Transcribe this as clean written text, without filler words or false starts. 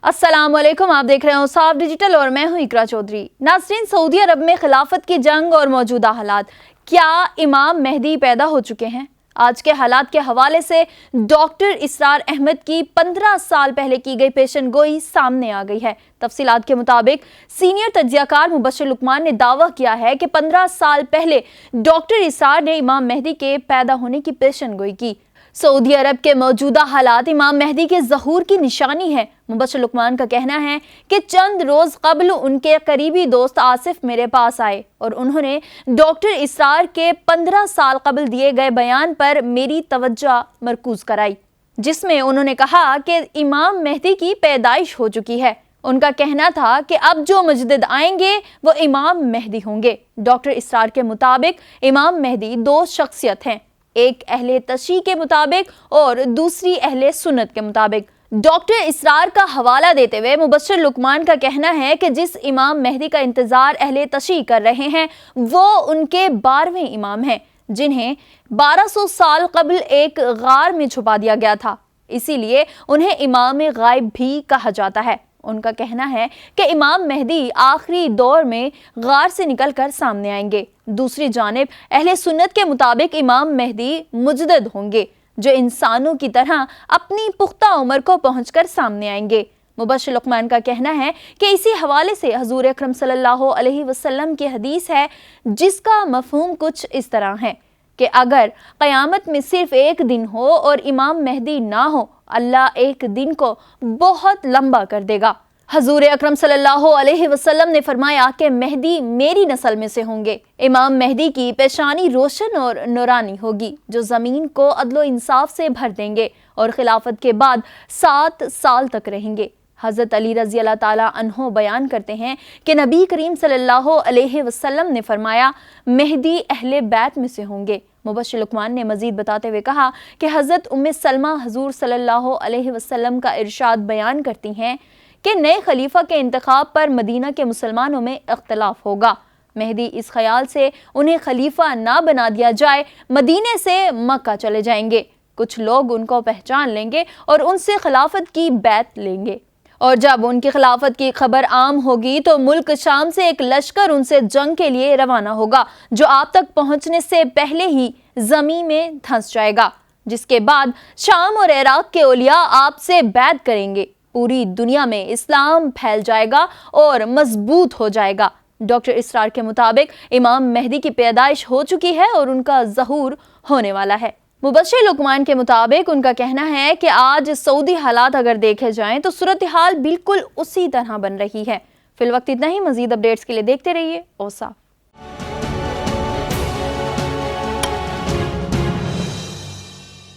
अस्सलाम वालेकुम, आप देख रहे हैं औसाफ डिजिटल और मैं हूं इकरा चौधरी। नाज़रीन, सऊदी अरब में खिलाफत की जंग और मौजूदा हालात, क्या इमाम मेहदी पैदा हो चुके हैं? आज के हालात के हवाले से डॉक्टर इसरार अहमद की 15 साल पहले की गई पेशन गोई सामने आ गई है। तफसीलात के मुताबिक सीनियर तज्जियाकार मुबश्शिर लुकमान ने दावा किया है कि 15 साल पहले डॉक्टर इसरार ने इमाम मेहदी के पैदा होने की पेशन गोई की। सऊदी अरब के मौजूदा हालात इमाम मेहदी के ज़हूर की निशानी है। मुबश्शिर लुकमान का कहना है कि चंद रोज़ कबल उनके करीबी दोस्त आसिफ मेरे पास आए और उन्होंने डॉक्टर इसरार के 15 साल कबल दिए गए बयान पर मेरी तवज्जो मरकूज कराई, जिसमें उन्होंने कहा कि इमाम मेहदी की पैदाइश हो चुकी है। उनका कहना था कि अब जो मुजद्दिद आएंगे वो इमाम मेहदी होंगे। डॉक्टर इसरार के मुताबिक इमाम मेहदी दो शख्सियत हैं, एक अहले तशी के मुताबिक और दूसरी अहले सुन्नत के मुताबिक। डॉक्टर इसरार का हवाला देते हुए मुबश्शिर लुकमान का कहना है कि जिस इमाम मेहदी का इंतजार अहले तशी कर रहे हैं वो उनके 12वें इमाम हैं, जिन्हें 1200 साल कबल एक गार में छुपा दिया गया था, इसीलिए उन्हें इमाम गायब भी कहा जाता है। उनका कहना है कि इमाम मेहदी आखिरी दौर में गार से निकलकर सामने आएंगे। दूसरी जानिब अहले सुन्नत के मुताबिक इमाम मेहदी मुजद्दिद होंगे, जो इंसानों की तरह अपनी पुख्ता उम्र को पहुंचकर सामने आएंगे। मुबश्शिर लुकमान का कहना है कि इसी हवाले से हजूर अकरम सल्लल्लाहु अलैहि वसल्लम की हदीस है, जिसका मफहूम कुछ इस तरह है कि अगर क़यामत में सिर्फ एक दिन हो और इमाम मेहदी ना हो, अल्लाह एक दिन को बहुत लंबा कर देगा। हजूर अकरम सल्लल्लाहु अलैहि वसल्लम ने फरमाया कि मेहदी मेरी नस्ल में से होंगे। इमाम मेहदी की पेशानी रोशन और नूरानी होगी, जो ज़मीन को अदलो इंसाफ से भर देंगे और खिलाफत के बाद 7 साल तक रहेंगे। हज़रत अली रज़ी अल्लाह ताला अन्हो बयान करते हैं कि नबी करीम सल्लल्लाहु अलैहि वसल्लम ने फरमाया, मेहदी अहले बैत में से होंगे। मुबश्शिर लुकमान ने मजीद बताते हुए कहा कि हज़रत उम्मे सलमा हुज़ूर सल्लल्लाहु अलैहि वसल्लम का इरशाद बयान करती हैं कि नए खलीफा के इंतखाब पर मदीना के मुसलमानों में इख्तलाफ होगा। मेहदी इस ख्याल से उन्हें खलीफा ना बना दिया जाए मदीने से मक्का चले जाएंगे। कुछ लोग उनको पहचान लेंगे और उनसे खिलाफत की बैत लेंगे, और जब उनकी खिलाफत की खबर आम होगी तो मुल्क शाम से एक लश्कर उनसे जंग के लिए रवाना होगा, जो आप तक पहुंचने से पहले ही ज़मीन में धंस जाएगा, जिसके बाद शाम और इराक के औलिया आपसे बैत करेंगे। पूरी दुनिया में इस्लाम फैल जाएगा और मजबूत हो जाएगा। डॉक्टर इसरार के मुताबिक इमाम मेहदी की पैदाइश हो चुकी है और उनका ज़हूर होने वाला है। मुबश्शिर लुकमान के मुताबिक उनका कहना है कि आज सऊदी हालात अगर देखे जाएं तो सूरत हाल बिल्कुल उसी तरह बन रही है। फिलवक्त इतना ही। मजीद अपडेट्स के लिए देखते रहिए औसाफ।